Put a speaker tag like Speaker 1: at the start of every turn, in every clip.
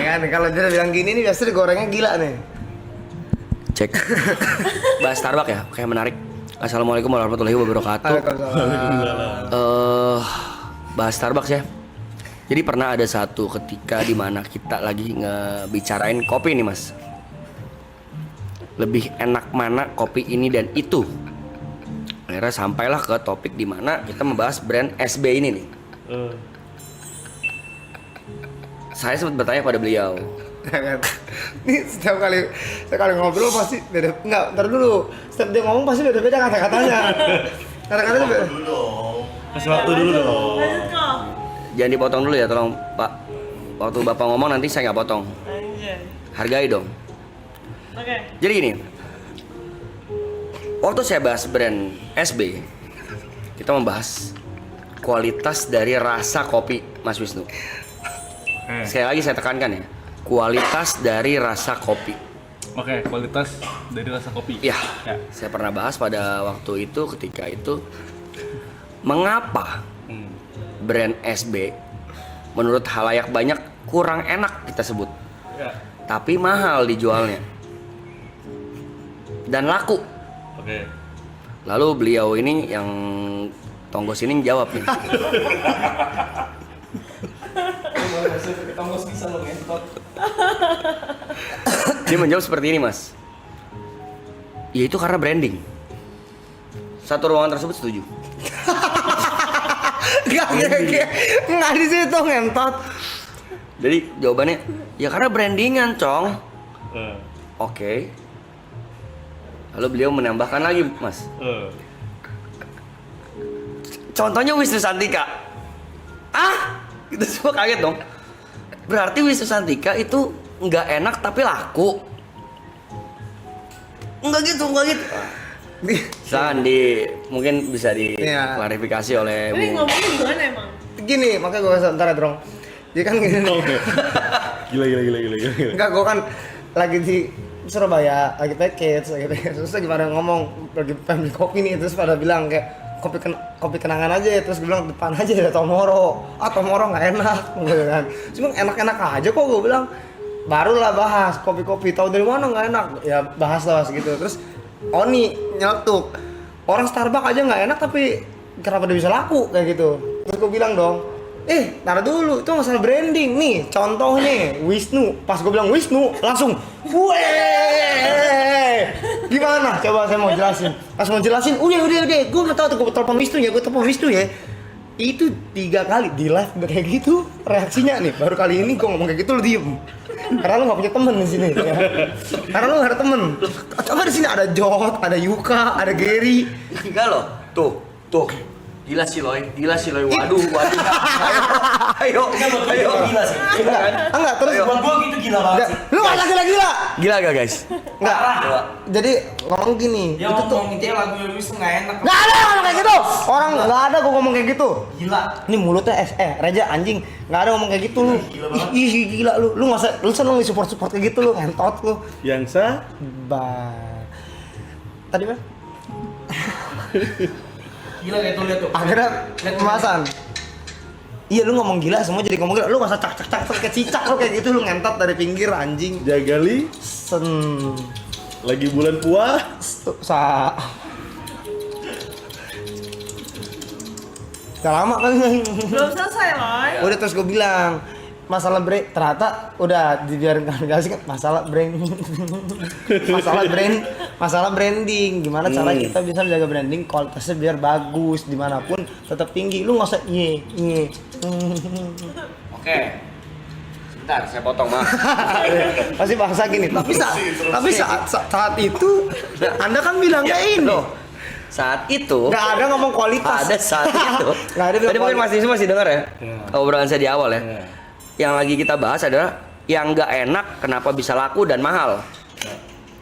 Speaker 1: kan, kalau dia bilang gini nih biasanya gorengnya gila nih.
Speaker 2: Cek. Bahas Starbucks ya, kayak menarik. Assalamualaikum warahmatullahi wabarakatuh. Bahas Starbucks ya. Jadi pernah ada satu ketika di mana kita lagi ngebicarain kopi nih mas. Lebih enak mana kopi ini dan itu. Akhirnya sampailah ke topik di mana kita membahas brand SB ini nih. Saya sempat bertanya pada beliau.
Speaker 1: Nih setiap kali ngobrol pasti beda. Enggak, ntar dulu. Setiap dia ngomong pasti beda-beda kata-katanya. Kata-katanya beda.
Speaker 3: Kasih waktu dulu dong.
Speaker 4: Lanjut kok.
Speaker 2: Jangan dipotong dulu ya tolong Pak. Waktu Bapak ngomong nanti saya nggak potong.
Speaker 4: Anjay.
Speaker 2: Hargai dong.
Speaker 4: Oke.
Speaker 2: Jadi gini. Waktu saya bahas brand SB, kita membahas kualitas dari rasa kopi, Mas Wisnu. Sekali lagi saya tekankan ya, kualitas dari rasa kopi.
Speaker 3: Oke, kualitas dari rasa kopi.
Speaker 2: Ya,
Speaker 3: Ya.
Speaker 2: saya pernah bahas pada waktu itu, ketika itu, mengapa brand SB menurut halayak banyak kurang enak kita sebut,
Speaker 3: Ya.
Speaker 2: tapi mahal dijualnya dan laku.
Speaker 3: Oke.
Speaker 2: Lalu beliau ini yang tonggos ini jawab nih. Dia menjawab seperti ini mas. Ya itu karena branding. Satu ruangan tersebut setuju.
Speaker 1: Nggak di situ ngentot.
Speaker 2: Jadi jawabannya ya karena brandingan cong.
Speaker 3: Eh,
Speaker 2: Oke. Lalu beliau menambahkan lagi mas. Contohnya Wisnu Santika. Ah, kita semua kaget dong. Berarti Wisnu Santika itu nggak enak tapi laku. Enggak gitu. Sandi mungkin bisa
Speaker 1: Iya.
Speaker 2: diklarifikasi oleh
Speaker 4: Ini
Speaker 2: Bu.
Speaker 4: ngomongnya gimana emang?
Speaker 1: Gini, makanya gue kasih ntar ya, Drong. Jadi kan gini nih.
Speaker 3: Gila.
Speaker 1: Enggak, gue kan lagi di Surabaya, lagi package. Terus gimana ngomong, lagi pengen beli kopi nih, terus pada bilang kayak kopi kenangan aja ya, terus gue bilang depan aja ya Tomoro. Ah Tomoro nggak enak, gitu kan. Cuma enak-enak aja kok, gue bilang. Barulah bahas kopi-kopi, tahu dari mana nggak enak, ya bahas gitu. Terus Oni nyeletuk, orang Starbucks aja nggak enak tapi kenapa dia bisa laku kayak gitu. Terus gue bilang dong, ntar dulu, itu masalah branding nih. Contohnya Wisnu, pas gue bilang Wisnu langsung, weh, gimana? Coba saya mau jelasin. Pas mau jelasin, udah, gue nggak tahu tuh, gue telepon Wisnu ya, Itu 3 kali di live kayak gitu reaksinya nih. Baru kali ini gue ngomong kayak gitu lu diem. Karena lu nggak punya temen di sini. Ya. Karena lu nggak ada temen. Coba di sini ada Jot, ada Yuka, ada Gary.
Speaker 2: Enggak loh. Tuh. Gila sih Loy. Waduh. Ayo. Gila sih.
Speaker 1: Enggak, terus
Speaker 2: Buat gua gitu gila banget.
Speaker 1: lu nggak gila.
Speaker 2: Gila gak guys?
Speaker 1: Enggak. Jadi ngomong gini.
Speaker 5: Dia
Speaker 1: itu tuh
Speaker 5: ngomong dia lagu Wisnu nggak enak.
Speaker 1: nggak ada yang ngomong kayak gitu. Orang nggak ada gue ngomong kayak gitu.
Speaker 5: Gila.
Speaker 1: Ini mulutnya Reja anjing, nggak ada ngomong kayak gitu lu. Ih gila lu nggak usah, lu seneng support kayak gitu lu, ngentot lu.
Speaker 3: Yang sah?
Speaker 1: Tadi mah?
Speaker 5: Gila kayak tuh lihat tuh.
Speaker 1: Akhirnya kemasan. Iya lu ngomong gila, semua jadi ngomong gila. Lu nggak usah cak kayak cicak lu kayak gitu, lu ngentot dari pinggir anjing.
Speaker 3: Jagali lagi bulan puah.
Speaker 1: Udah lama kan.
Speaker 4: Belum selesai loh.
Speaker 1: Udah terus gue bilang masalah brand, ternyata udah dibiarin kalifikasi kan masalah branding, gimana cara kita bisa menjaga branding kualitasnya biar bagus dimanapun tetap tinggi. Lu nggak usah
Speaker 2: Oke. Sebentar, saya potong maaf.
Speaker 1: pasti bahasa gini. Tapi saat itu Anda kan bilang kayak ini.
Speaker 2: Loh. Saat itu
Speaker 1: Nggak ada ngomong kualitas.
Speaker 2: ada saat itu.
Speaker 1: Nggak ada bilang
Speaker 2: Tadi mungkin Mas Nissi masih dengar ya? Obrolan saya di awal ya.
Speaker 3: Iya.
Speaker 2: Yang lagi kita bahas adalah yang nggak enak kenapa bisa laku dan mahal.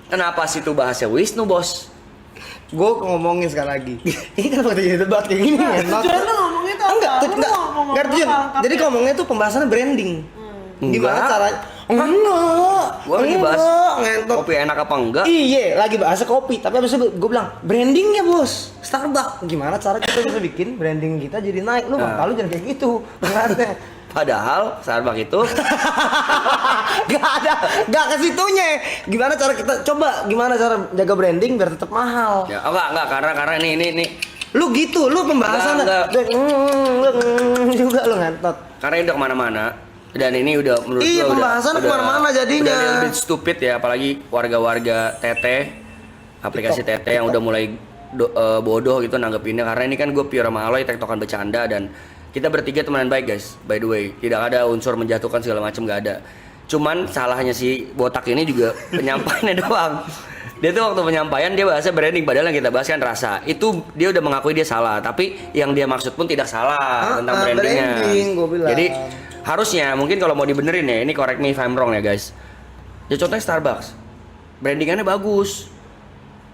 Speaker 2: Kenapa situ bahasnya Wisnu bos?
Speaker 1: Gue ngomongin sekali lagi. Ini kan waktu jadi debat kayak gini.
Speaker 4: Tujuan lu ngomongnya tuh
Speaker 1: Enggak,
Speaker 4: apa? Lu
Speaker 1: enggak.
Speaker 4: ngomong
Speaker 1: Enggak tujuan.
Speaker 4: apa?
Speaker 1: Jadi ngomongnya tuh pembahasannya branding. Gimana
Speaker 2: Enggak.
Speaker 1: caranya? Enggak.
Speaker 2: Gua lagi bahas
Speaker 1: ngentot.
Speaker 2: kopi enak apa enggak?
Speaker 1: Iya, lagi bahas kopi. Tapi abis itu gue bilang, brandingnya bos, Starbucks. Gimana cara kita bisa bikin branding kita jadi naik? Lu
Speaker 2: Nah.
Speaker 1: kalau jangan kayak gitu. Benernya.
Speaker 2: Padahal Starbucks itu
Speaker 1: ada, nggak ke situnya. Gimana cara jaga branding biar tetap mahal?
Speaker 2: Ya, enggak karena ini
Speaker 1: Lu gitu, lu pembahasan
Speaker 2: Enggak.
Speaker 1: juga lu ngentot.
Speaker 2: karena ini udah kemana-mana dan ini udah menurut
Speaker 1: Iya,
Speaker 2: gua
Speaker 1: pembahasan kemana-mana jadinya.
Speaker 2: Udah a little bit stupid ya, apalagi warga-warga aplikasi TT yang udah mulai bodoh gitu nanggepinnya, karena ini kan gue pure sama Aloy tektokan bercanda dan kita bertiga temenan baik guys, by the way, tidak ada unsur menjatuhkan segala macam, nggak ada. Cuman salahnya si botak ini juga penyampaiannya doang. Dia tuh waktu penyampaian dia bahasnya branding, padahal yang kita bahas kan rasa. Itu dia udah mengakui dia salah, tapi yang dia maksud pun tidak salah tentang brandingnya.
Speaker 1: Branding, gua bilang.
Speaker 2: Jadi harusnya mungkin kalau mau dibenerin ya, ini correct me if I'm wrong ya guys. Ya contohnya Starbucks, brandingannya bagus.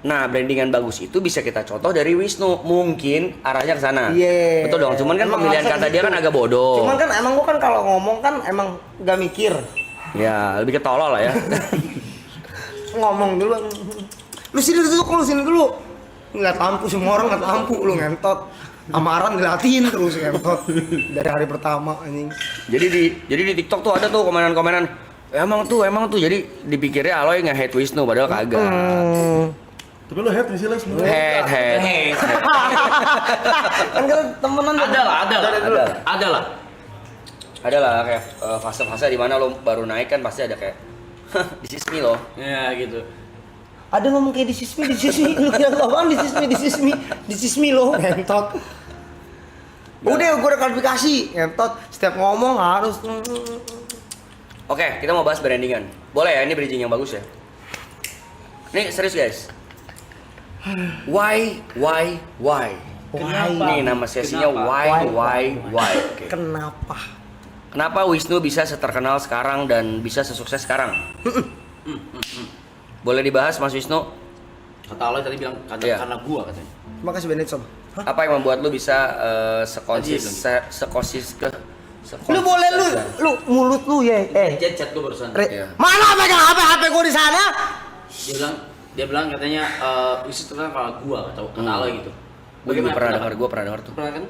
Speaker 2: Nah, brandingan bagus itu bisa kita contoh dari Wisnu, mungkin arahnya ke sana.
Speaker 1: Iya.
Speaker 2: Betul dong, cuman kan
Speaker 1: Emang
Speaker 2: pemilihan
Speaker 1: harusnya
Speaker 2: kata dia
Speaker 1: gitu.
Speaker 2: kan agak bodoh.
Speaker 1: Cuman kan emang gua kan kalau ngomong kan emang gak mikir.
Speaker 2: Ya, lebih ke tolol lah ya.
Speaker 1: Ngomong dulu. Lu sini dulu. Ngeliat lampu, semua orang ngeliat lampu, lu ngentot. Amaran dilatiin terus ngentot. Dari hari pertama anjing.
Speaker 2: Jadi di TikTok tuh ada tuh komenan-komenan. Emang tuh. Jadi dipikirnya Aloy nge-hate Wisnu padahal kagak.
Speaker 3: Tapi lo head nih sih lah sebenarnya.
Speaker 2: Hate.
Speaker 1: Kan kita temenan
Speaker 5: Ada lah.
Speaker 2: Ada lah kayak fase-fase di mana lo baru naik kan pasti ada kayak this is me loh.
Speaker 5: Ya gitu.
Speaker 1: Ada ngomong kayak this is me. Lu kira apaan this is me lo ngentot. Udah gue udah klarifikasi ngentot. Setiap ngomong harus
Speaker 2: Oke, kita mau bahas brandingan. Boleh ya, ini bridging yang bagus ya. Nih serius guys. Why?
Speaker 1: Kenapa?
Speaker 2: Nih nama sesinya why? Oke. Kenapa Wisnu bisa seterkenal sekarang dan bisa sesukses sekarang? Boleh dibahas Mas Wisnu?
Speaker 5: Kata Allah tadi bilang
Speaker 2: Iya.
Speaker 5: karena gua katanya.
Speaker 1: Makasih Benedson.
Speaker 2: Apa yang membuat lu bisa
Speaker 1: Lu boleh lu mulut lu ya.
Speaker 5: Chat gua barusan.
Speaker 2: Iya.
Speaker 1: Mana pegang HP gua di sana?
Speaker 5: Dia bilang katanya Wisnu kan kalau gua atau kata Allah gitu.
Speaker 2: Gue juga pernah dengar tuh.
Speaker 5: Pernah kan?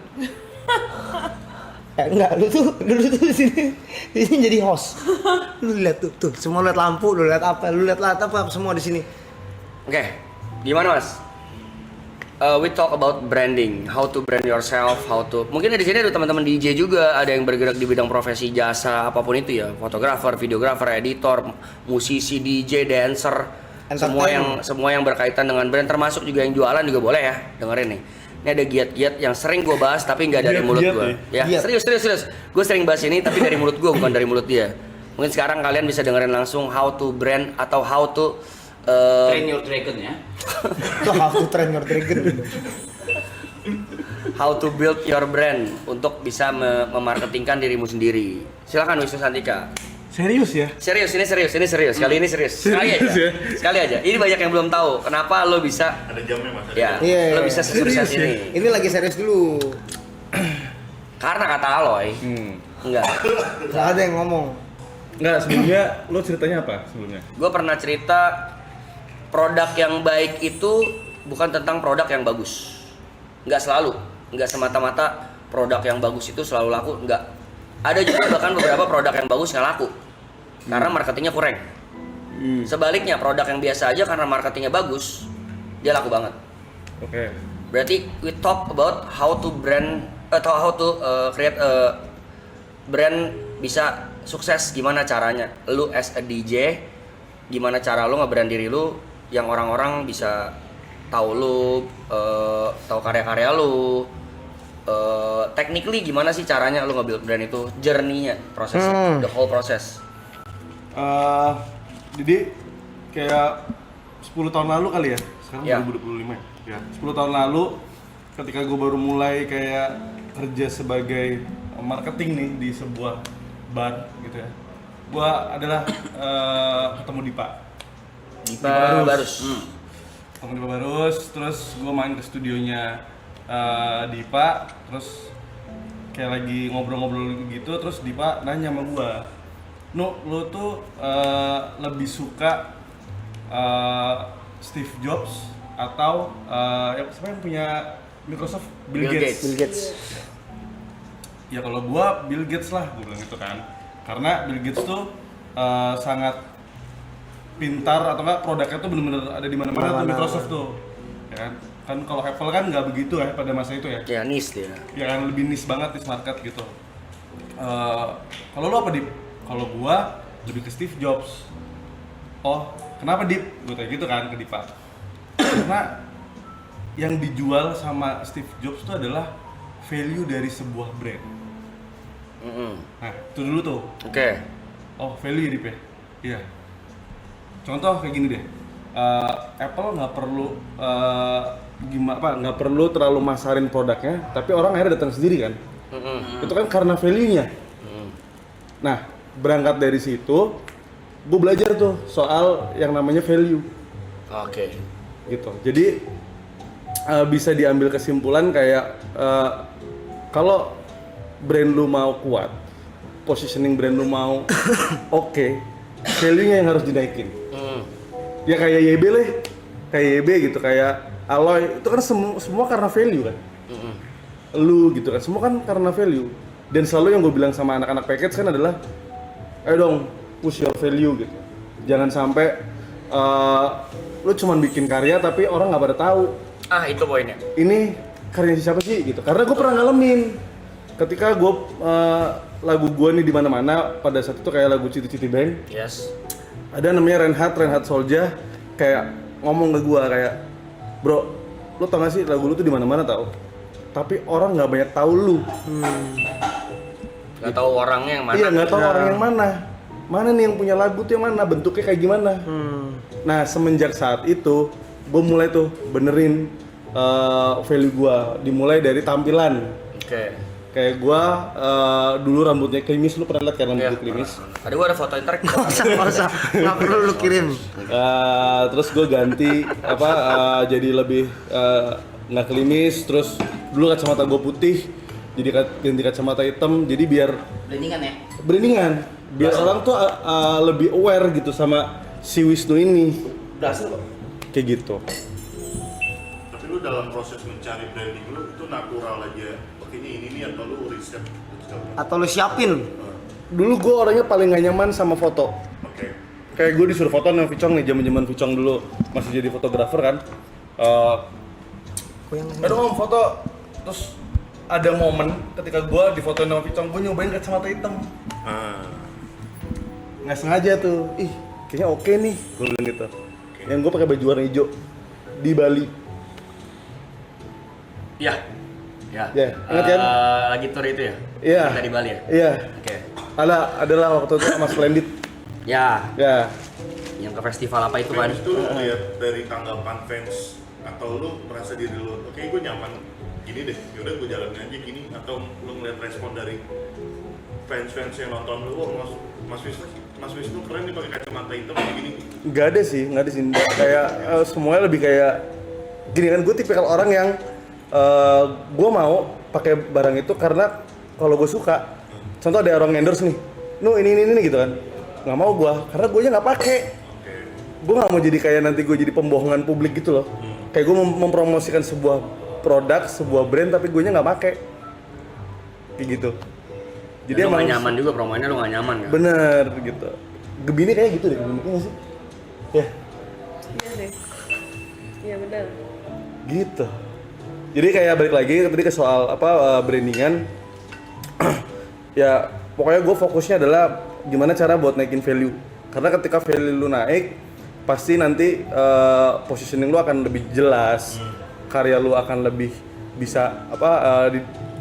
Speaker 1: Enggak, lu tuh di sini jadi host. Lu lihat tuh, semua lihat lampu, lu lihat apa semua di sini.
Speaker 2: Oke, gimana Mas? We talk about branding, how to brand yourself, mungkin di sini ada teman-teman DJ juga, ada yang bergerak di bidang profesi jasa apapun itu ya, fotografer, videografer, editor, musisi, DJ, dancer, semua yang berkaitan dengan brand, termasuk juga yang jualan juga boleh ya, dengerin nih. Ini ada giat-giat yang sering gue bahas tapi nggak dari mulut gue. Ya, serius. Gue sering bahas ini tapi dari mulut gue bukan dari mulut dia. Mungkin sekarang kalian bisa dengerin langsung how to brand atau how to
Speaker 5: Train your dragon ya.
Speaker 1: Tuh how to train your dragon.
Speaker 2: how to build your brand untuk bisa memarketingkan dirimu sendiri. Silakan Wisnu Santika.
Speaker 3: Serius ya?
Speaker 2: Serius. Kali ini serius. Sekali aja. Ini banyak yang belum tahu. Kenapa lo bisa?
Speaker 3: Ada jamnya Mas.
Speaker 2: Ya.
Speaker 1: Iya.
Speaker 2: Lo bisa sukses ini.
Speaker 1: Ini lagi serius dulu.
Speaker 2: Karena kata Aloy. Enggak.
Speaker 1: Enggak ada yang ngomong.
Speaker 3: Enggak, sebelumnya lo ceritanya apa sebelumnya?
Speaker 2: Gue pernah cerita produk yang baik itu bukan tentang produk yang bagus. Enggak selalu. Enggak semata-mata produk yang bagus itu selalu laku. Enggak. Ada juga bahkan beberapa produk yang bagus nggak laku karena marketingnya kurang. Sebaliknya produk yang biasa aja karena marketingnya bagus dia laku banget.
Speaker 3: Oke.
Speaker 2: Berarti we talk about how to brand atau how to create a brand bisa sukses, gimana caranya. Lu as a DJ, gimana cara lu nge-brand diri lu yang orang-orang bisa tahu lu, tahu karya-karya lu. Technically gimana sih caranya lu nge-build brand itu, journey-nya, prosesnya, the whole process.
Speaker 3: Jadi kayak 10 tahun lalu kali ya, sekarang
Speaker 2: Ya.
Speaker 3: 2025 ya. 10 tahun lalu ketika gue baru mulai kayak kerja sebagai marketing nih di sebuah bar gitu ya. Gue adalah ketemu Dipa
Speaker 2: Barus.
Speaker 3: Ketemu Dipa Barus, terus gue main ke studionya Dipa, terus kayak lagi ngobrol-ngobrol gitu, terus Dipa nanya sama gue, "Nu, lu tuh lebih suka Steve Jobs atau siapa yang punya Microsoft? Bill Gates. Ya kalau gua Bill Gates lah, gua bilang gitu kan. Karena Bill Gates tuh sangat pintar atau enggak produknya tuh bener-bener ada di mana-mana tuh Microsoft tuh. Ya kan? Kan kalau Apple kan nggak begitu ya pada masa itu ya.
Speaker 2: Ya niche dia.
Speaker 3: Ya kan lebih niche banget niche market gitu. Kalau lu apa Dip? Kalau gua lebih ke Steve Jobs. Oh, kenapa Dip? Gua tanya gitu kan ke Dipa. Karena yang dijual sama Steve Jobs itu adalah value dari sebuah brand. Nah, itu dulu tuh.
Speaker 2: Oke.
Speaker 3: Oh, value ya Dip ya? Iya. Contoh kayak gini deh. Apple nggak perlu nggak perlu terlalu masarin produknya, tapi orang akhirnya datang sendiri kan. Itu kan karena value-nya. Nah, berangkat dari situ, gue belajar tuh soal yang namanya value.
Speaker 2: Oke.
Speaker 3: Gitu. Jadi bisa diambil kesimpulan kayak kalau brand lu mau kuat, positioning brand lu mau oke, value-nya yang harus dinaikin. Ya kayak YB lah, kayak YB gitu, kayak Aloy, itu kan semua karena value kan. Lu gitu kan, semua kan karena value. Dan selalu yang gue bilang sama anak-anak package kan adalah, ayo dong push your value gitu. Jangan sampai lu cuman bikin karya tapi orang nggak pada tahu.
Speaker 2: Itu poinnya.
Speaker 3: Ini karya siapa sih gitu. Karena gue pernah ngalamin ketika gue lagu gue nih di mana-mana pada saat itu kayak lagu Citi-Citi Bang.
Speaker 2: Yes.
Speaker 3: Ada namanya Reinhard Solja kayak ngomong ke gue kayak, bro, lu tau gak sih lagu lu tuh di mana-mana tau, tapi orang nggak banyak tahu lu.
Speaker 2: Nggak tahu orangnya yang mana.
Speaker 3: Iya, nggak tahu orang yang mana. Mana nih yang punya lagu tuh yang mana, bentuknya kayak gimana. Nah, semenjak saat itu gue mulai tuh benerin value gue, dimulai dari tampilan.
Speaker 2: Oke.
Speaker 3: Kayak gue dulu rambutnya klimis, lu pernah lihat kan rambut klimis?
Speaker 2: Tadi gua ada foto interak.
Speaker 1: Nggak usah, nggak perlu lu kirim.
Speaker 3: Terus gue ganti jadi lebih nggak klimis, terus dulu kacamata gue putih, jadi ganti kacamata hitam, jadi biar
Speaker 5: Blendingan ya?
Speaker 3: brandingan, biar orang tuh lebih aware gitu sama si Wisnu ini.
Speaker 5: Berhasil kok.
Speaker 3: Kayak gitu.
Speaker 6: Tapi lu dalam proses mencari branding lu itu natural aja, pakainya ini nih atau lu riset dan segala macam?
Speaker 1: Atau lu siapin.
Speaker 3: Dulu gue orangnya paling gak nyaman sama foto.
Speaker 6: Oke.
Speaker 3: Kayak gue disuruh foto sama Vicong nih, zaman Vicong dulu masih jadi fotografer kan. Aduh om foto, terus ada momen ketika gue difotoin sama Vicong, gue nyobain kacamata hitam. Nggak sengaja tuh, ih kayaknya oke nih, gue bilang gitu. Yang gue pakai baju warna hijau di Bali.
Speaker 2: Iya. Ya.
Speaker 3: Ya, ingat kan?
Speaker 2: Lagi tour itu ya?
Speaker 3: Iya.
Speaker 2: Kita di Bali ya?
Speaker 3: Iya.
Speaker 2: Oke.
Speaker 3: Adalah waktu itu sama Splendid.
Speaker 2: Ya.
Speaker 3: Ya.
Speaker 2: Yang ke festival apa itu kan?
Speaker 6: Habis itu lu ngeliat dari tanggapan fans atau lu merasa diri lu, oke gue nyaman gini deh, yaudah gue jalanin aja gini, atau lu ngeliat respon dari fans yang nonton lu, oh Mas Wisnu keren nih pakai kacamata hitam kayak gini.
Speaker 3: Nggak ada sih. Kayak semuanya lebih kayak gini kan, gue tipikal orang yang gue mau pakai barang itu karena kalau gue suka. Contoh ada orang endorse nih, ini gitu kan, nggak mau gue karena gue nya nggak pakai. Gue nggak mau jadi kayak nanti gue jadi pembohongan publik gitu loh. Kayak gue mempromosikan sebuah produk, sebuah brand tapi gue nya nggak pakai. Kayak gitu. Jadi
Speaker 2: lu
Speaker 3: emang
Speaker 2: nggak nyaman juga, promonya lu nggak nyaman kan?
Speaker 3: bener gitu. Gemini kayak gitu deh, Gemini nggak sih? Ya.
Speaker 4: Iya deh. Iya benar.
Speaker 3: Gitu. Jadi kayak balik lagi tadi ke soal brandingan. Ya pokoknya gue fokusnya adalah gimana cara buat naikin value. Karena ketika value lu naik, pasti nanti positioning lu akan lebih jelas, karya lu akan lebih bisa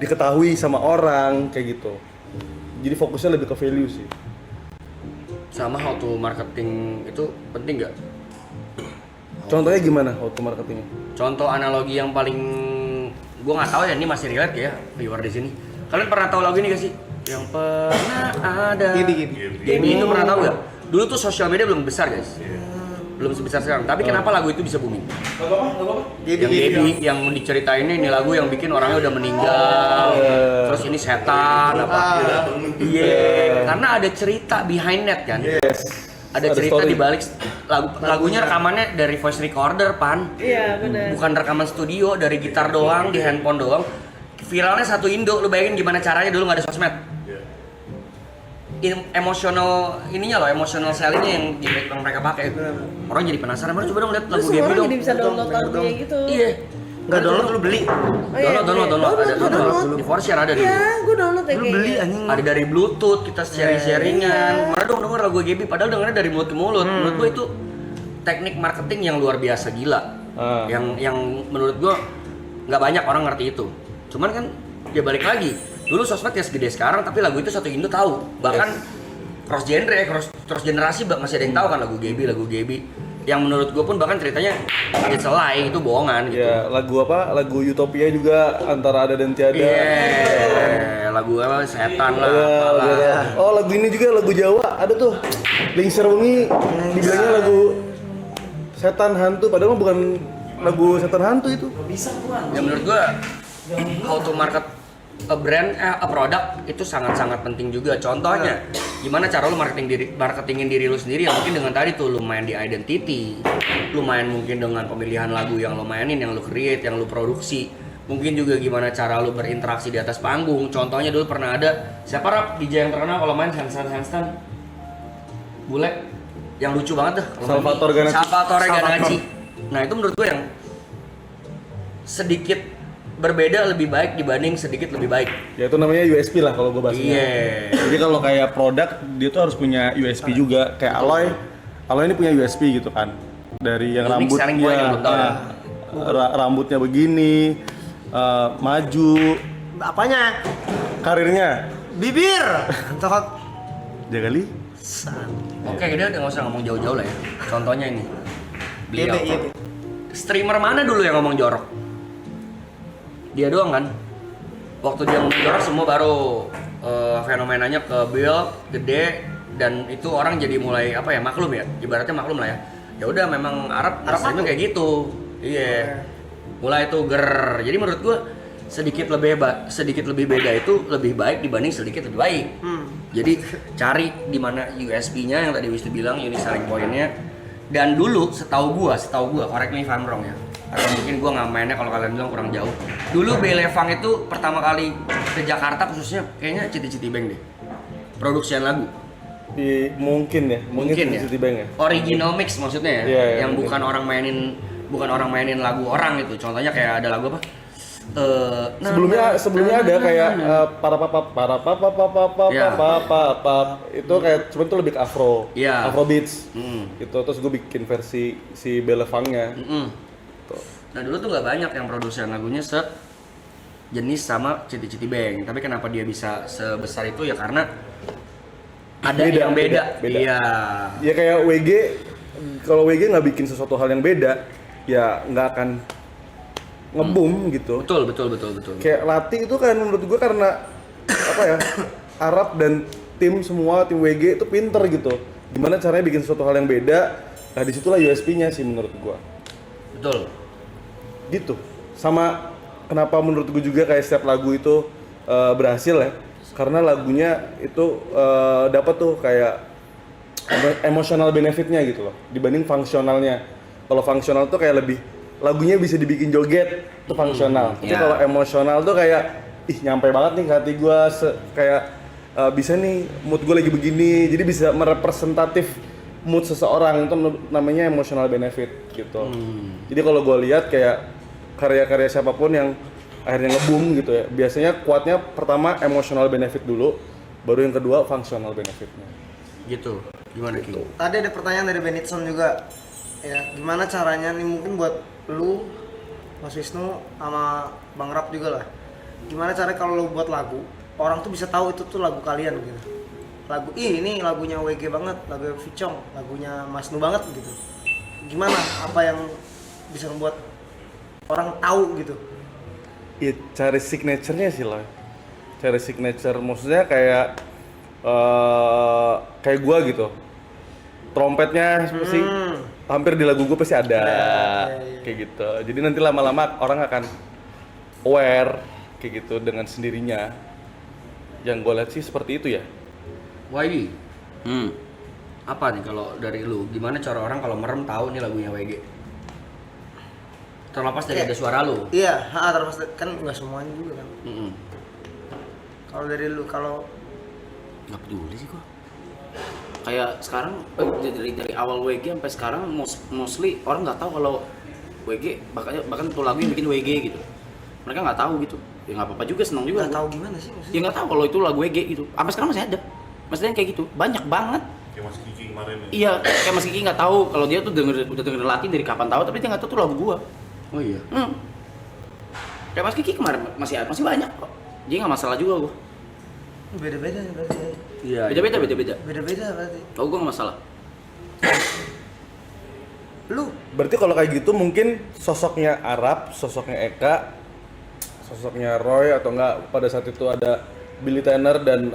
Speaker 3: diketahui sama orang kayak gitu. Jadi fokusnya lebih ke value sih.
Speaker 2: Sama how to marketing itu penting nggak?
Speaker 3: Contohnya gimana how to marketingnya?
Speaker 2: Contoh analogi yang paling gue nggak tahu ya, ini masih relate ya viewer di sini. Kalian pernah tahu lagu ini gak sih? Yang pernah ada.
Speaker 1: Gini.
Speaker 2: Gaby itu pernah tahu nggak? Dulu tuh sosial media belum besar guys. Belum sebesar sekarang. Tapi kenapa lagu itu bisa booming? Yang Gaby yang diceritain ini lagu yang bikin orangnya udah meninggal. Terus ini setan apa? Iya. Karena ada cerita behind that kan. Ada cerita di balik lagunya, rekamannya dari voice recorder pan.
Speaker 4: Iya benar.
Speaker 2: Bukan rekaman studio dari gitar doang, di handphone doang. Viralnya satu Indo, lu bayangin gimana caranya dulu nggak ada sosmed. emosional ininya loh, emosional sellingnya yang mereka pakai. Orang jadi penasaran, mana coba dong lihat lagu
Speaker 4: Terus semua
Speaker 2: Gaby
Speaker 4: orang
Speaker 2: dong.
Speaker 4: jadi bisa download lagunya gitu.
Speaker 2: Iya.
Speaker 1: Nggak download lu beli.
Speaker 4: Oh, iya,
Speaker 2: Download, ada
Speaker 4: download.
Speaker 2: download. Di Forshare ada dulu.
Speaker 4: Iya, gue download ya
Speaker 1: Lu
Speaker 4: kayak
Speaker 1: beli
Speaker 4: gitu.
Speaker 1: anjing.
Speaker 2: Ada dari Bluetooth, kita sharing-sharingan. Mana dong denger lagu Gaby, padahal dengernya dari mulut ke mulut. Menurut gua itu teknik marketing yang luar biasa gila. Yang menurut gua nggak banyak orang ngerti itu. Cuman kan dia balik lagi. Dulu sosmed ya segede sekarang, tapi lagu itu satu Indo tahu. Bahkan cross genre, cross generasi masih ada yang tahu kan lagu Gaby. Yang menurut gue pun bahkan ceritanya it's a lie, itu bohongan gitu.
Speaker 3: Ya, lagu apa? Lagu Utopia juga antara ada dan tiada.
Speaker 2: Iya, lagu apa? Setan lah, apalah.
Speaker 3: Oh, lagu ini juga lagu Jawa ada tuh. Lingser Wengi dibilangnya lagu setan hantu, padahal mah bukan lagu setan hantu itu.
Speaker 2: Ya menurut gue how to market a brand, a product itu sangat-sangat penting juga. Contohnya, gimana cara lu marketingin diri lu sendiri ya mungkin dengan tadi tuh lu main di identity, lu main mungkin dengan pemilihan lagu yang lu mainin, yang lu create, yang lu produksi. Mungkin juga gimana cara lu berinteraksi di atas panggung. Contohnya dulu pernah ada siapa rap DJ yang terkenal kalau main handstand bule yang lucu banget dah.
Speaker 3: Salvatore
Speaker 2: Ganacci. Nah itu menurut gue yang sedikit berbeda lebih baik dibanding sedikit lebih baik.
Speaker 3: Ya itu namanya USP lah kalau gue bahasnya.
Speaker 2: Iya.
Speaker 3: Jadi kalau kayak produk dia tuh harus punya USP juga. Kayak Aloy ini punya USP gitu kan. Dari yang
Speaker 2: Unique selling point yang belum tahu ya.
Speaker 3: Rambutnya begini, maju,
Speaker 1: Apanya?
Speaker 3: karirnya.
Speaker 1: Bibir. Cokot.
Speaker 3: Jaga kali.
Speaker 2: Oke, dia udah nggak usah ngomong jauh-jauh lah ya. Contohnya ini. Beliau.
Speaker 1: Iya.
Speaker 2: Streamer mana dulu yang ngomong jorok? Dia doang kan? Waktu dia ngomong jorok semua baru fenomenanya ke build, gede, dan itu orang jadi mulai apa ya, maklum ya, ibaratnya maklum lah ya. Ya udah memang Arab streaming kayak gitu. Iya. Mulai itu jadi menurut gua sedikit lebih beda itu lebih baik dibanding sedikit lebih baik. Jadi cari di mana USP-nya yang tadi Wisnu bilang, unique selling point-nya. Dan dulu setahu gua, correct me if I'm wrong ya. Atau mungkin gua nggak mainnya kalau kalian bilang kurang jauh. Dulu Belevang itu pertama kali ke Jakarta khususnya kayaknya Citi Bank deh. Produksian lagu.
Speaker 3: Mungkin ya.
Speaker 2: Ya.
Speaker 3: Citibank ya.
Speaker 2: Original mix maksudnya ya.
Speaker 3: Iya,
Speaker 2: yang
Speaker 3: mungkin.
Speaker 2: bukan orang mainin lagu orang itu. Contohnya kayak ada lagu apa?
Speaker 3: Sebelumnya ada kayak para itu kayak cuman tuh lebih ke afro,
Speaker 2: Iya.
Speaker 3: afro beats,
Speaker 2: Mm.
Speaker 3: itu terus gue bikin versi si Belevangnya.
Speaker 2: Nah dulu tuh nggak banyak yang produksian lagunya jenis sama Citi Bank. Tapi kenapa dia bisa sebesar itu ya karena ada yang beda. Iya.
Speaker 3: Ya kayak WG, kalau WG nggak bikin sesuatu hal yang beda, ya nggak akan nge-boom gitu.
Speaker 2: Betul.
Speaker 3: Kayak Lati itu kan menurut gue karena apa ya, Arab dan tim WG itu pinter gitu. Gimana caranya bikin sesuatu hal yang beda? Nah disitulah USP-nya sih menurut gue.
Speaker 2: Betul.
Speaker 3: Gitu. Sama kenapa menurut gue juga kayak setiap lagu itu berhasil ya, karena lagunya itu dapat tuh kayak emotional benefitnya gitu loh dibanding fungsionalnya. Kalau fungsional tuh kayak lebih lagunya bisa dibikin joget, itu fungsional. Tapi kalau emosional tuh kayak nyampe banget nih ke hati gue, kayak bisa nih mood gue lagi begini, jadi bisa merepresentatif mood seseorang, itu namanya emotional benefit gitu. Jadi kalau gue lihat kayak karya-karya siapapun yang akhirnya nge-boom gitu ya, biasanya kuatnya pertama emotional benefit dulu, baru yang kedua functional benefitnya.
Speaker 2: Gitu. Gimana King?
Speaker 1: Tadi ada pertanyaan dari Benitson juga. Ya, gimana caranya nih mungkin buat lu, Mas Wisnu sama Bang Rap juga lah. Gimana caranya kalau lu buat lagu, orang tuh bisa tahu itu tuh lagu kalian gitu. Ini lagunya WG banget, lagu Vicong, lagunya Mas Nu banget gitu. Gimana apa yang bisa membuat orang tahu gitu?
Speaker 3: Ya cari signature-nya sih lah. Cari signature, maksudnya kayak gua gitu. Trompetnya pasti hampir di lagu gue pasti ada, kayak gitu. Jadi nanti lama-lama orang akan aware kayak gitu dengan sendirinya. Yang gue lihat sih seperti itu ya.
Speaker 2: YB. Apa nih kalau dari lu? Gimana cara orang kalau merem tahu nih lagunya WG? Terlepas dari ada suara lu.
Speaker 1: Iya, terlepas kan nggak semuanya juga kan.
Speaker 2: Mm-mm.
Speaker 1: Kalau dari lu, kalau
Speaker 2: Nggak peduli sih gua.
Speaker 5: kayak sekarang dari awal WG sampai sekarang mostly orang nggak tahu kalau WG bahkan tuh lagu yang bikin WG gitu. Mereka nggak tahu gitu. Ya nggak apa-apa juga, senang juga.
Speaker 1: Nggak tahu gimana sih maksudnya.
Speaker 5: Ya nggak tahu kalau itu lagu WG gitu. Sampai sekarang masih ada. Maksudnya kayak gitu. Banyak banget.
Speaker 6: Kayak Mas Kiki kemarin ya.
Speaker 5: Iya, kayak Mas Kiki nggak tahu kalau dia tuh udah denger Latin dari kapan tahu, tapi dia nggak tahu tuh lagu gua.
Speaker 2: Oh iya.
Speaker 5: Kayak Mas Kiki kemarin masih banyak kok. Dia nggak masalah juga gua.
Speaker 1: Beda-beda nih berarti.
Speaker 2: Iya.
Speaker 5: Beda-beda.
Speaker 1: Beda-beda berarti.
Speaker 5: Oh, gua nggak masalah.
Speaker 1: Lu
Speaker 3: Berarti kalau kayak gitu mungkin sosoknya Arab, sosoknya Eka, sosoknya Roy atau enggak pada saat itu ada Billy Tanner dan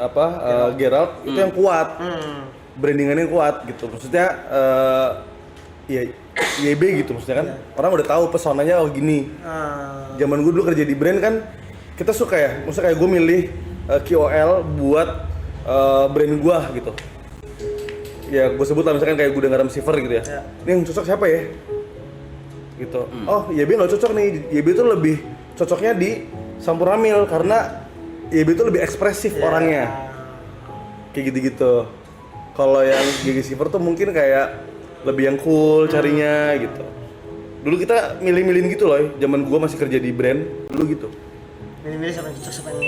Speaker 3: Gerald itu yang kuat. Brandingannya kuat gitu. Maksudnya ya YB gitu maksudnya kan. Orang udah tahu pesonanya gini. Zaman gue dulu kerja di brand kan kita suka ya, maksudnya kayak gue milih KOL buat brand gue gitu. Ya gue sebut lah misalkan kayak Gudang Garam Silver gitu ya. Ini yang cocok siapa ya? Gitu. Oh YB nggak cocok nih. YB itu lebih cocoknya di Sampurnamil karena YB itu lebih ekspresif orangnya. Kayak gitu-gitu. Kalau yang GG Silver tuh mungkin kayak lebih yang cool carinya gitu. Dulu kita milih-milihin gitu loh, zaman gua masih kerja di brand, dulu gitu.
Speaker 1: milih-milih siapa yang cocok siapa yang